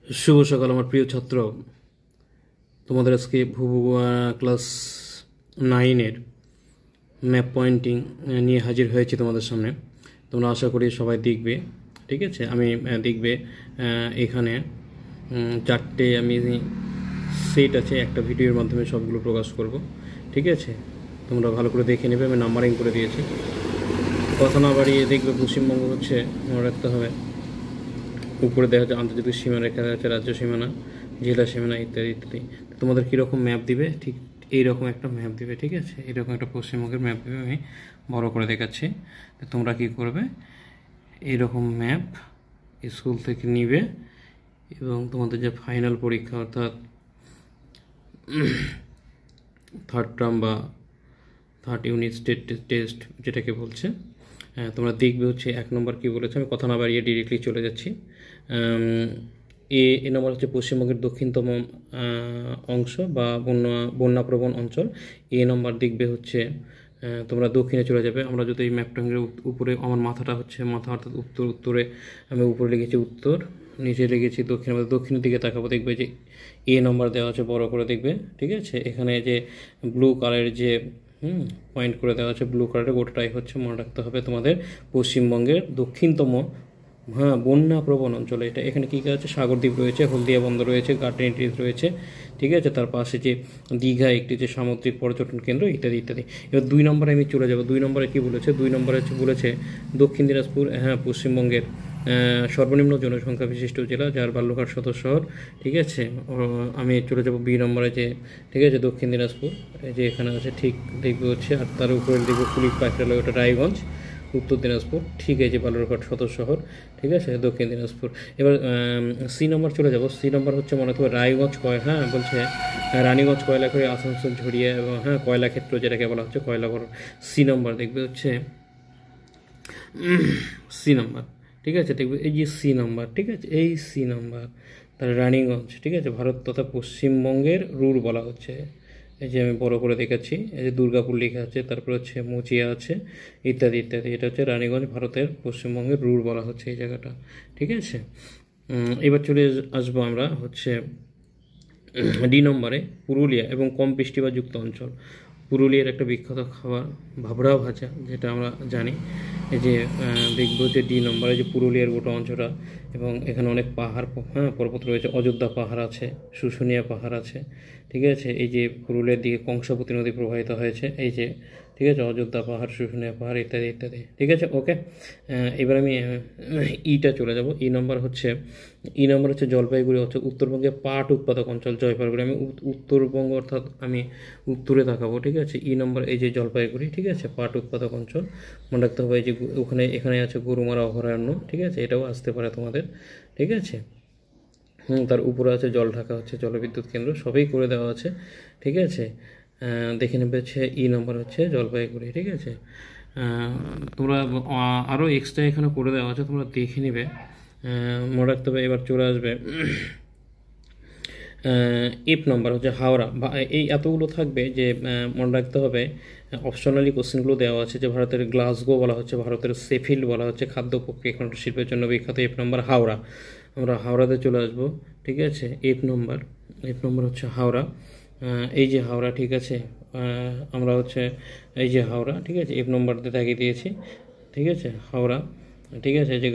शुभ सकाल আমার প্রিয় ছাত্র তোমাদের আজকে ক্লাস 9 এর ম্যাপ পয়েন্টিং নিয়ে হাজির হয়েছি তোমাদের সামনে। তোমরা আশা করি সবাই দেখবে, ঠিক আছে? আমি দেখবে এখানে চারটে আমি সেট আছে, একটা ভিডিওর মাধ্যমে সবগুলো প্রকাশ করব, ঠিক আছে? তোমরা ভালো করে দেখে নেবে, আমি নাম্বারিং করে দিয়েছি। কথা না বাড়িয়ে দেখবে পশ্চিমবঙ্গ হচ্ছে, মনে রাখতে হবে, উপরে দেখা যাচ্ছে আন্তর্জাতিক সীমানা, রেখা যাচ্ছে রাজ্য সীমানা, জেলা সীমানা ইত্যাদি ইত্যাদি। তোমাদের কীরকম ম্যাপ দিবে, ঠিক এইরকম একটা ম্যাপ দিবে, ঠিক আছে? এইরকম একটা পশ্চিমবঙ্গের ম্যাপ দিবে, আমি বড় করে দেখাচ্ছি। তোমরা কি করবে, এইরকম ম্যাপ স্কুল থেকে নিবে এবং তোমাদের যে ফাইনাল পরীক্ষা অর্থাৎ থার্ড টার্ম বা থার্ড ইউনিট টেস্ট যেটাকে বলছে, তোমরা দেখবে হচ্ছে 1 নম্বর কী বলেছে। আমি কথা না বাড়িয়ে ডিরেক্টলি চলে যাচ্ছি। এ নম্বর হচ্ছে পশ্চিমবঙ্গের দক্ষিণতম অংশ বা বন্যাপ্রবণ অঞ্চল। এ নম্বর দেখবে হচ্ছে তোমরা দক্ষিণে চলে যাবে। আমরা যদি এই ম্যাপটাঙ্গের উপরে, আমার মাথাটা হচ্ছে মাথা অর্থাৎ উত্তরে আমি উপরে লিখেছি উত্তর, নিচে লিখেছি দক্ষিণ। আমাদের দক্ষিণের দিকে তাকাবো, দেখবে যে এ নম্বর দেওয়া আছে বড় করে, দেখবে, ঠিক আছে? এখানে যে ব্লু কালারের যে পয়েন্ট করে দেওয়া আছে, ব্লু কালারের গোটাটাই হচ্ছে, মনে রাখতে হবে, তোমাদের পশ্চিমবঙ্গের দক্ষিণতম বন্যা প্রবণ অঞ্চলে। এটা এখানে কী আছে, সাগরদ্বীপ রয়েছে, হলদিয়া বন্দর রয়েছে, গার্ডেন রয়েছে, ঠিক আছে? তার পাশে যে দীঘা একটি যে সামুদ্রিক পর্যটন কেন্দ্র ইত্যাদি ইত্যাদি। এবার 2 নম্বরে আমি চলে যাব। 2 নম্বরে কী বলেছে? 2 নম্বরে বলেছে দক্ষিণ দিনাজপুর, পশ্চিমবঙ্গের সর্বনিম্ন জনসংখ্যা বিশিষ্ট জেলা, যার বালুরঘাট সদর শহর, ঠিক আছে? আমি চলে যাব বি নম্বরে, যে ঠিক আছে দক্ষিণ দিনাজপুর, যে এখানে আছে, ঠিক দেখবে হচ্ছে, আর তার উপরে দেখবে কুলিক পাখিরালয়, ওটা রায়গঞ্জ, উত্তর দিনাজপুর, ঠিক আছে, বালুরঘাট সদর শহর, ঠিক আছে, দক্ষিণ দিনাজপুর। এবার সি নম্বর চলে যাব। সি নম্বর হচ্ছে, মনে রাখতে হবে, রায়গঞ্জ বলছে রানীগঞ্জ কয়লাখড়ি, আসানসোল, ঝরিয়া এবং কয়লা ক্ষেত্র যেটাকে বলা হচ্ছে কয়লা ঘর। সি নম্বর দেখবে হচ্ছে সি নম্বর, ঠিক আছে? দেখবে এই যে সি নম্বর, ঠিক আছে, এই সি নম্বর, তার রানীগঞ্জ, ঠিক আছে, ভারত তথা পশ্চিমবঙ্গের রুর বলা হচ্ছে। এই যে আমি বড় করে দেখাচ্ছি, এই যে দুর্গাপুর লেখা আছে, তারপর হচ্ছে মুচিয়া আছে, ইত্যাদি ইত্যাদি। এটা হচ্ছে রানীগঞ্জ, ভারতের পশ্চিমবঙ্গের রুর বলা হচ্ছে এই জায়গাটা, ঠিক আছে? এবার চলে আসবো আমরা হচ্ছে ডি নম্বরে, পুরুলিয়া এবং কম বৃষ্টিপাতযুক্ত অঞ্চল। পুরুলিয়ার একটা বিখ্যাত খাবার ভাবড়া ভাজা, যেটা আমরা জানি। এই যে দেখব যে ডি নম্বরে যে পুরুলিয়ার গোটা অঞ্চলটা, এবং এখানে অনেক পাহাড় পর্বত রয়েছে, অযোধ্যা পাহাড় আছে, শুশুনিয়া পাহাড় আছে, ঠিক আছে? এই যে পুরুলিয়ার দিকে কংসাবতী নদী প্রবাহিত হয়েছে, এই যে, ঠিক আছে, অযোধ্যা পাহাড়, শুশুনিয়া পাহাড় ইত্যাদি ইত্যাদি, ঠিক আছে? ওকে, এবার আমি ইটা চলে যাব। ই নম্বর হচ্ছে জলপাইগুড়ি, হচ্ছে উত্তরবঙ্গের পাট উৎপাদক অঞ্চল জলপাইগুড়ি। আমি উত্তরবঙ্গ অর্থাৎ আমি উত্তরে তাকাবো, ঠিক আছে? ই নম্বর এই যে জলপাইগুড়ি, ঠিক আছে, পাট উৎপাদক অঞ্চল। মনে রাখতে হবে এই যে এখানে আছে গরুমারা অভয়ারণ্য, ঠিক আছে? এটাও আসতে পারে তোমাদের, ঠিক আছে? তার উপরে আছে জলঢাকা হচ্ছে জলবিদ্যুৎ কেন্দ্র, সবই করে দেওয়া আছে, ঠিক আছে? দেখে নেবে হচ্ছে ই নম্বর হচ্ছে জলপাইগুড়ি, ঠিক আছে? তোমরা আরও এক্সট্রা এখানে করে দেওয়া আছে, তোমরা দেখে নেবে, মনে রাখতে হবে। এবার চলে আসবে এফ নম্বর হচ্ছে হাওড়া। এই এতগুলো থাকবে যে মনে রাখতে হবে, অপশনালি কোশ্চেনগুলো দেওয়া আছে, যে ভারতের গ্লাসগো বলা হচ্ছে, ভারতের শেফিল্ড বলা হচ্ছে, খাদ্য প্রক্রিয়াকরণ শিল্পের জন্য বিখ্যাত। এফ নম্বর হাওড়া, আমরা হাওড়াতে চলে আসবো, ঠিক আছে? এফ নম্বর হচ্ছে হাওড়া। এই যে হাওড়া, ঠিক আছে, আমরা হচ্ছে এই যে হাওড়া, ঠিক আছে, এফ নম্বরতে দাগিয়ে দিয়েছি, ঠিক আছে? হাওড়া, ঠিক আছে, যে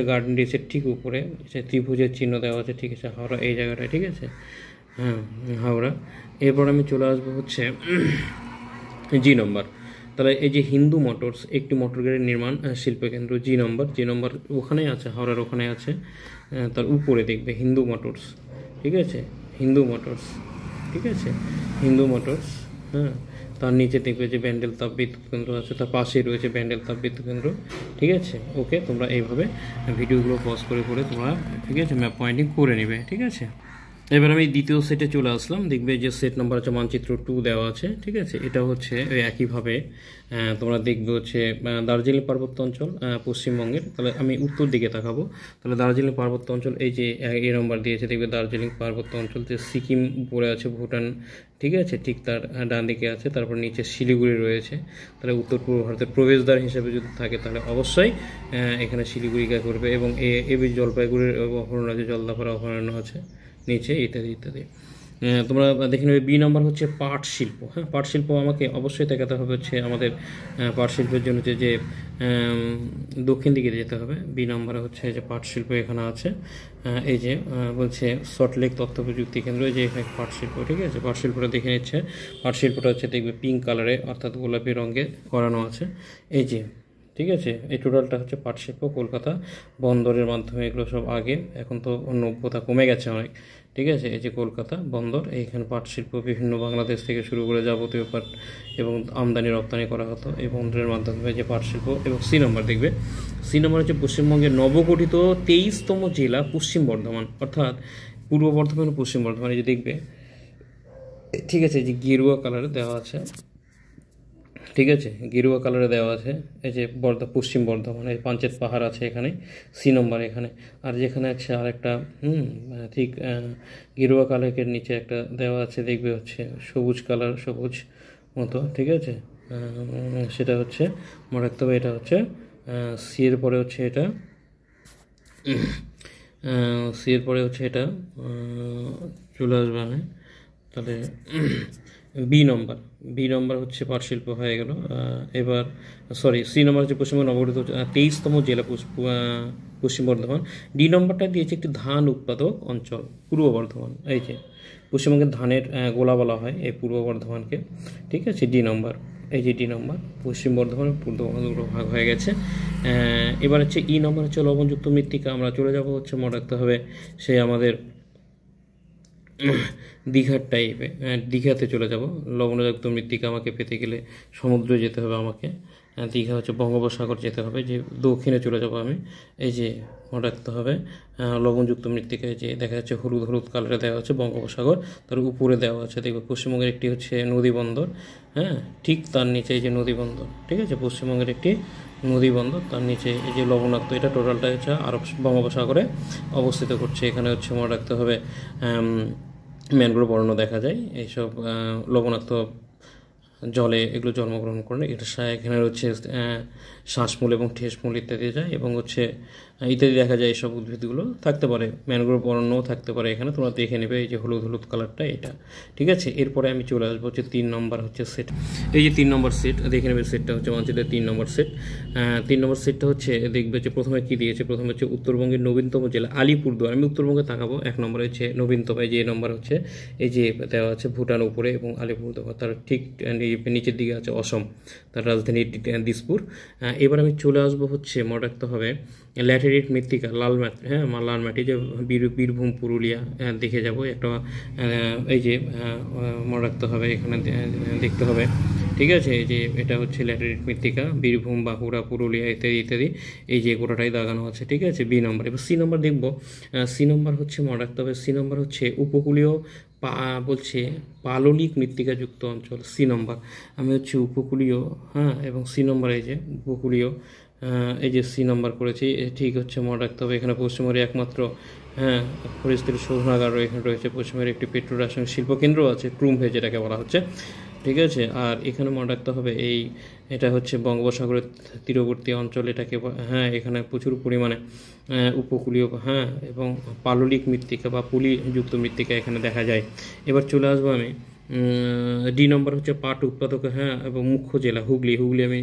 গার্ডেন রিচের ঠিক উপরে যে ত্রিভুজের চিহ্ন দেওয়া আছে, ঠিক আছে, হাওড়া এই জায়গাটায়, ঠিক আছে? হাওড়া। এরপর আমি চলে আসবো হচ্ছে জি নম্বর। তাহলে এই যে হিন্দু মোটরস, একটি মোটর গাড়ির নির্মাণ শিল্পকেন্দ্র, জি নম্বর ওখানেই আছে, হাওড়ার ওখানে আছে। তার উপরে দেখবে হিন্দু মোটরস, ঠিক আছে, হিন্দু মোটরস, ঠিক আছে, হিন্দু মোটরস। তার নিচে দেখবে যে ব্যান্ডেল তাপ বিদ্যুৎ কেন্দ্র আছে, তার পাশেই রয়েছে ব্যান্ডেল তাপ বিদ্যুৎ কেন্দ্র, ঠিক আছে? ওকে, তোমরা এইভাবে ভিডিওগুলো পজ করে তোমরা, ঠিক আছে, ম্যাপ পয়েন্টিং করে নেবে, ঠিক আছে? এবার আমি দ্বিতীয় সেটে চলে আসলাম। দেখবে যে সেট নাম্বার হচ্ছে মানচিত্র 2 দেওয়া আছে, ঠিক আছে। এটা হচ্ছে ওই একইভাবে তোমরা দেখবে হচ্ছে দার্জিলিং পার্বত্য অঞ্চল পশ্চিমবঙ্গের। তাহলে আমি উত্তর দিকে তাকাবো, তাহলে দার্জিলিং পার্বত্য অঞ্চল এই যে এই নম্বর দিয়েছে, দেখবে দার্জিলিং পার্বত্য অঞ্চল যে সিকিম পড়ে আছে, ভুটান, ঠিক আছে, ঠিক তার ডান দিকে আছে, তারপর নিচে শিলিগুড়ি রয়েছে। তাহলে উত্তর পূর্ব ভারতের প্রবেশদ্বার হিসেবে যদি থাকে তাহলে অবশ্যই এখানে শিলিগুড়িকে করবে। এবং এবি জলপাইগুড়ির অভয়ারণ্য আছে, জলদাপাড়া অভয়ারণ্য আছে নিচে, ইত্যাদি ইত্যাদি। তোমরা দেখে নেবে বি নম্বর হচ্ছে পাট শিল্প। হ্যাঁ, পাট শিল্প আমাকে অবশ্যই দেখাতে হবে হচ্ছে আমাদের পাট শিল্পের জন্য যে দক্ষিণ দিকে যেতে হবে। বি নম্বরে হচ্ছে যে পাট শিল্প এখানে আছে। এই যে বলছে সল্টলেক তথ্য প্রযুক্তি কেন্দ্র, যে এখানে পাট শিল্প, ঠিক আছে। পাট শিল্পটা দেখে নিচ্ছে। পাট শিল্পটা হচ্ছে দেখবে পিঙ্ক কালারে অর্থাৎ গোলাপি রঙে করানো আছে, এই যে, ঠিক আছে। এই টোটালটা হচ্ছে পাট শিল্প। কলকাতা বন্দরের মাধ্যমে এগুলো সব আগে, এখন তো নব্যতা কমে গেছে অনেক, ঠিক আছে। এই যে কলকাতা বন্দর, এইখানে পাট শিল্প বিভিন্ন বাংলাদেশ থেকে শুরু করে যাবতীয় পাট এবং আমদানি রপ্তানি করা হতো এই বন্দরের মাধ্যমে, যে পাট শিল্প। এবং সি নম্বর দেখবে, সি নম্বর হচ্ছে পশ্চিমবঙ্গের নবগঠিত 23তম জেলা পশ্চিম বর্ধমান, অর্থাৎ পূর্ব বর্ধমান ও পশ্চিম বর্ধমান। এই যে দেখবে, ঠিক আছে, যে গেরুয়া কালারে দেওয়া আছে, ঠিক আছে, গেরুয়া কালারে দেওয়া আছে। এই যে পশ্চিম বর্ধমানে পাঞ্চেত পাহাড় আছে এখানে, সি নম্বর এখানে। আর যেখানে আছে আরেকটা ঠিক গেরুয়া কালারের নিচে একটা দেওয়া আছে, দেখবে হচ্ছে সবুজ কালার, সবুজ মতো, ঠিক আছে। সেটা হচ্ছে মনে রাখতে হবে, এটা হচ্ছে সি এর পরে হচ্ছে এটা, সি এর পরে হচ্ছে এটা চলে আসবে আমি। তাহলে বি নম্বর, বি নম্বর হচ্ছে পাট শিল্প হয়ে গেল। এবার সরি, সি নম্বর হচ্ছে পশ্চিমবঙ্গ নবগঠিত 23তম জেলা পশ্চিম বর্ধমান। ডি নম্বরটা দিয়েছে একটি ধান উৎপাদক অঞ্চল, পূর্ব বর্ধমান। এই যে পশ্চিমবঙ্গের ধানের গোলা বলা হয় এই পূর্ব বর্ধমানকে, ঠিক আছে। ডি নম্বর, এই যে ডি নম্বর, পশ্চিম বর্ধমান পূর্ব বর্ধমান ভাগ হয়ে গেছে। এবার হচ্ছে ই নম্বর হচ্ছে লবণযুক্ত মৃত্তিকা। আমরা চলে যাব হচ্ছে, মনে রাখতে হবে সে আমাদের দীঘার টাইপে, দীঘাতে চলে যাব। লবণযুক্ত মৃত্তিকা আমাকে পেতে গেলে সমুদ্রে যেতে হবে আমাকে, দীঘা হচ্ছে বঙ্গোপসাগর যেতে হবে, যে দক্ষিণে চলে যাব আমি। এই যে মনে রাখতে হবে লবণযুক্ত মৃত্তিকায় যে দেখা যাচ্ছে হলুদ হলুদ কালারে দেওয়া আছে বঙ্গোপসাগর, তার উপরে দেওয়া আছে দেখবে পশ্চিমবঙ্গের একটি হচ্ছে নদী বন্দর। হ্যাঁ, ঠিক তার নিচে এই যে নদী বন্দর, ঠিক আছে, পশ্চিমবঙ্গের একটি নদী বন্দর, তার নিচে এই যে লবণাক্ত, এটা টোটালটা হচ্ছে আরব বঙ্গোপসাগরে অবস্থিত করছে। এখানে হচ্ছে মনে রাখতে হবে ম্যানগ্রোভ অরণ্য দেখা যায়, এইসব লবণাক্ত জলে এগুলো জন্মগ্রহণ করে। এটা এখানে হচ্ছে শ্বাসমূল এবং ঠেসমূল ইত্যাদি যায়, এবং হচ্ছে ইত্যাদি দেখা যায়। এইসব উদ্ভিদগুলো থাকতে পারে, ম্যানগ্রোভ অরণ্যও থাকতে পারে এখানে, তোমরা দেখে নেবে। এই যে হলুদ হলুদ কালারটা এটা, ঠিক আছে। এরপরে আমি চলে আসবো হচ্ছে 3 নম্বর হচ্ছে সেট। এই যে 3 নম্বর সেট দেখে নেবে, সেটটা হচ্ছে মানচিত্রের 3 নম্বর সেট। 3 নম্বর সেটটা হচ্ছে দেখবে যে প্রথমে কি দিয়েছে, প্রথমে হচ্ছে উত্তরবঙ্গের নবীনতম জেলা আলিপুরদুয়ার। আমি উত্তরবঙ্গে তাকাবো। 1 নম্বরে হচ্ছে নবীনতম, এই যে নম্বর হচ্ছে এই যে দেওয়া আছে ভুটান উপরে এবং আলিপুরদুয়ার তার ঠিক নিচের দিকে আছে অসম, তার রাজধানী দিসপুর। এবার আমি চলে আসবো হচ্ছে, মনে রাখতে হবে ল্যাটেরাইট মৃত্তিকা, লাল মাটি। হ্যাঁ, লাল মাটি, যে বীরভূম পুরুলিয়া দেখে যাব একটা। এই যে মনে রাখতে হবে এখানে দেখতে হবে, ঠিক আছে। এই যে এটা হচ্ছে ল্যাটেরাইট মৃত্তিকা, বীরভূম, বাঁকুড়া, পুরুলিয়া ইত্যাদি ইত্যাদি, এই যে গোটাটাই দাগানো আছে, ঠিক আছে। বি নম্বর। এবার সি নম্বর দেখব। সি নম্বর হচ্ছে মনে রাখতে হবে, সি নম্বর হচ্ছে উপকূলীয় বলছে পাললিক মৃত্তিকাযুক্ত অঞ্চল, সি নম্বর। আমি হচ্ছে উপকূলীয়, হ্যাঁ, এবং সি নম্বর এই যে উপকূলীয়, এই যে সি নম্বর করেছি, ঠিক হচ্ছে মনে রাখতে হবে। এখানে পশ্চিমবঙ্গের একমাত্র পরিস্থিতির শোধনাগার এখানে রয়েছে। পশ্চিমবঙ্গের একটি পেট্রো রাসায়নিক শিল্পকেন্দ্র আছে, ক্রুমভে যেটাকে বলা হচ্ছে, ঠিক আছে। আর এখানে মনে রাখতে হবে এটা হচ্ছে বঙ্গোপসাগরের তীরবর্তী অঞ্চল এটাকে, হ্যাঁ, এখানে প্রচুর পরিমাণে উপকূলীয়, হ্যাঁ, এবং পাললিক মৃত্তিকা বা পলিযুক্ত মৃত্তিকা এখানে দেখা যায়। এবার চলে আসবো আমি ডি নম্বর হচ্ছে পাট উৎপাদক, হ্যাঁ, এবং মুখ্য জেলা হুগলি। হুগলি আমি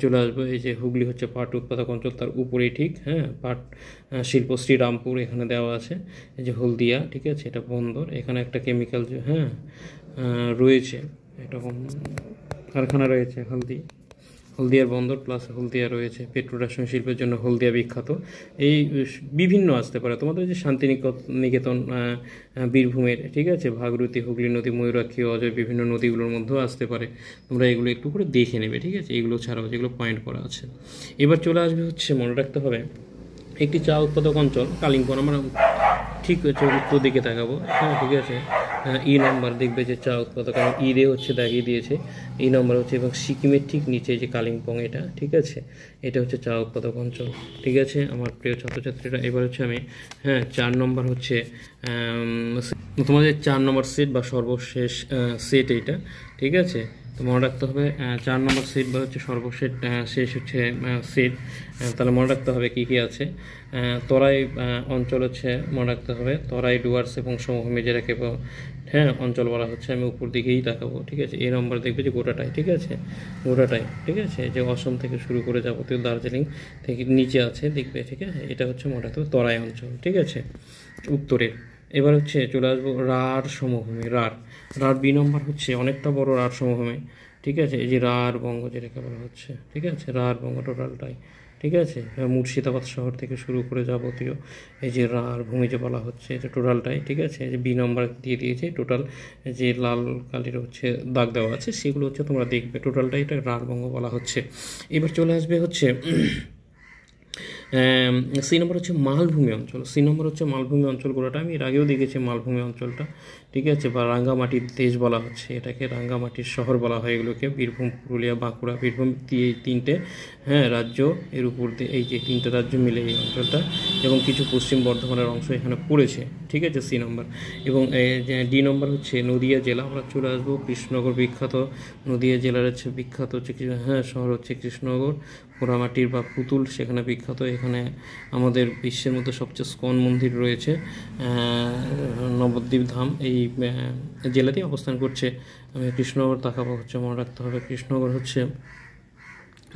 চলে আসবো। এই যে হুগলি হচ্ছে পাট উৎপাদক অঞ্চল, তার উপরেই ঠিক, হ্যাঁ, পাট শিল্প শ্রীরামপুর এখানে দেওয়া আছে। এই যে হলদিয়া, ঠিক আছে, এটা বন্দর। এখানে একটা কেমিক্যাল, হ্যাঁ, রয়েছে, এটা কারখানা রয়েছে হলদিয়ার বন্দর প্লাস হলদিয়া রয়েছে। পেট্রো রাসায়নিক শিল্পের জন্য হলদিয়া বিখ্যাত। এই বিভিন্ন আসতে পারে তোমাদের যে শান্তিনিকেতন বীরভূমের, ঠিক আছে, ভাগীরথী, হুগলি নদী, ময়ূরাক্ষী, অজয়, বিভিন্ন নদীগুলোর মধ্যেও আসতে পারে। তোমরা এগুলো একটু করে দেখে নেবে, ঠিক আছে। এগুলো ছাড়াও যেগুলো পয়েন্ট করা আছে। এবার চলে আসবে হচ্ছে, মনে রাখতে হবে একটি চা উৎপাদক অঞ্চল কালিম্পং। আমরা ঠিক হচ্ছে উত্তর দিকে তাকাবো, হ্যাঁ ঠিক আছে। ই নম্বর দেখবে যে চা উৎপাদক, কারণ ইরে হচ্ছে দাগিয়ে দিয়েছে, ই নম্বর হচ্ছে, এবং সিকিমের ঠিক নিচে যে কালিম্পং, এটা ঠিক আছে, এটা হচ্ছে চা উৎপাদক অঞ্চল, ঠিক আছে আমার প্রিয় ছাত্রছাত্রীরা। এবার হচ্ছে আমি, হ্যাঁ 4 নম্বর হচ্ছে তোমাদের 4 নম্বর সেট বা সর্বশেষ সেট এইটা, ঠিক আছে। তো মনে রাখতে হবে 4 নম্বর সেট বা হচ্ছে সর্বশেষ শেষ হচ্ছে সেট, তাহলে মনে রাখতে হবে কী কী আছে। তরাই অঞ্চল হচ্ছে মনে রাখতে হবে, তরাই ডুয়ার্স এবং সমভূমি যেটাকে হ্যাঁ অঞ্চল বলা হচ্ছে। আমি উপর দিকেই তাকাবো, ঠিক আছে। এই নম্বর দেখবে যে গোটাটাই, ঠিক আছে, গোটাটাই, ঠিক আছে, যে অসম থেকে শুরু করে যাবতীয় দার্জিলিং থেকে নিচে আছে দেখবে, ঠিক আছে। এটা হচ্ছে মনে রাখতে হবে তরাই অঞ্চল, ঠিক আছে, উত্তরের। এবার হচ্ছে চলে আসবো রাঢ় সমভূমি, রাঢ় বি নম্বর হচ্ছে অনেকটা বড় রাঢ় সমভূমি, ঠিক আছে। এই যে রাঢ় বঙ্গ যেটাকে বলা হচ্ছে, ঠিক আছে, রাঢ় বঙ্গ টোটালটাই, ঠিক আছে। মুর্শিদাবাদ শহর থেকে শুরু করে যাবতীয় এই যে রাঢ় ভূমি যে বলা হচ্ছে, এটা টোটালটাই, ঠিক আছে। এই যে বি নম্বর দিয়ে দিয়েছে, টোটাল যে লাল কালির হচ্ছে দাগ দেওয়া আছে সেগুলো হচ্ছে তোমরা দেখবে, টোটালটাই এটা রাঢ় বঙ্গ বলা হচ্ছে। এবার চলে আসবে হচ্ছে সি নম্বর হচ্ছে মালভূমি অঞ্চল, সি নম্বর হচ্ছে মালভূমি অঞ্চল। গোড়াটা আমি এর আগেও দেখেছি মালভূমি অঞ্চলটা, ঠিক আছে, বা রাঙ্গামাটির দেশ বলা হচ্ছে এটাকে, রাঙ্গামাটির শহর বলা হয় এগুলোকে। বীরভূম, পুরুলিয়া, বাঁকুড়া, বীরভূম দিয়ে এই 3টে হ্যাঁ রাজ্য, এর উপর দিয়ে এই যে 3টে রাজ্য মিলে এই অঞ্চলটা, এবং কিছু পশ্চিম বর্ধমানের অংশ এখানে পড়েছে, ঠিক আছে, সি নম্বর। এবং ডি নম্বর হচ্ছে নদিয়া জেলা। আমরা চলে আসবো কৃষ্ণনগর, বিখ্যাত নদিয়া জেলার হচ্ছে বিখ্যাত হচ্ছে হ্যাঁ শহর হচ্ছে কৃষ্ণনগর, পোড়ামাটির বা পুতুল সেখানে বিখ্যাত। এখানে আমাদের বিশ্বের মধ্যে সবচেয়ে স্কন মন্দির রয়েছে, নবদ্বীপ ধাম এই জেলাতেই অবস্থান করছে। আমি কৃষ্ণনগর তাকাবো, হচ্ছে মনে রাখতে হবে কৃষ্ণনগর হচ্ছে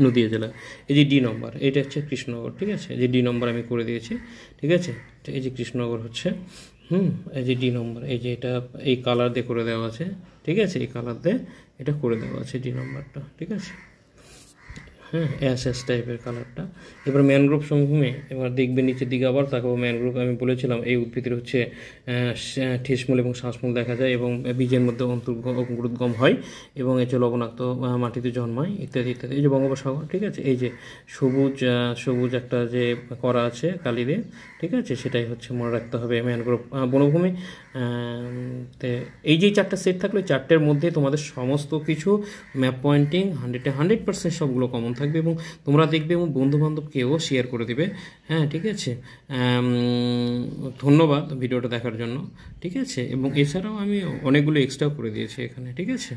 নদিয়া জেলা। এই যে ডি নম্বর, এটা হচ্ছে কৃষ্ণনগর, ঠিক আছে, এই যে ডি নম্বর আমি করে দিয়েছি, ঠিক আছে। এই যে কৃষ্ণনগর হচ্ছে এই যে ডি নম্বর, এই যে এটা এই কালার দিয়ে করে দেওয়া আছে, ঠিক আছে, এই কালার দিয়ে এটা করে দেওয়া আছে ডি নম্বরটা, ঠিক আছে, হ্যাঁ অ্যাশ টাইপের কালারটা। এবার ম্যানগ্রোভ সমভূমি, এবার দেখবে নিচের দিকে আবার তাকাবো। ম্যানগ্রোভ আমি বলেছিলাম এই উদ্ভিদের হচ্ছে ঠেসমূল এবং শ্বাসমূল দেখা যায়, এবং বীজের মধ্যে অঙ্কুরোদ্গম হয়, এবং এই যে লবণাক্ত মাটিতে জন্মায়, ইত্যাদি ইত্যাদি। এই যে বঙ্গোপসাগর, ঠিক আছে, এই যে সবুজ একটা যে করা আছে কালি দিয়ে, ঠিক আছে, সেটাই হচ্ছে মনে রাখতে হবে ম্যানগ্রোভ বনভূমি। এই যে 4টা সেট থাকলে 4টের মধ্যে তোমাদের সমস্ত কিছু ম্যাপ পয়েন্টিং 100% সবগুলো কমন থাকবে, এবং তোমরা দেখবে এবং বন্ধুবান্ধবকেও শেয়ার করে দেবে, হ্যাঁ ঠিক আছে। ধন্যবাদ ভিডিওটা দেখার জন্য, ঠিক আছে। এবং এছাড়াও আমি অনেকগুলো এক্সট্রা করে দিয়েছি এখানে, ঠিক আছে।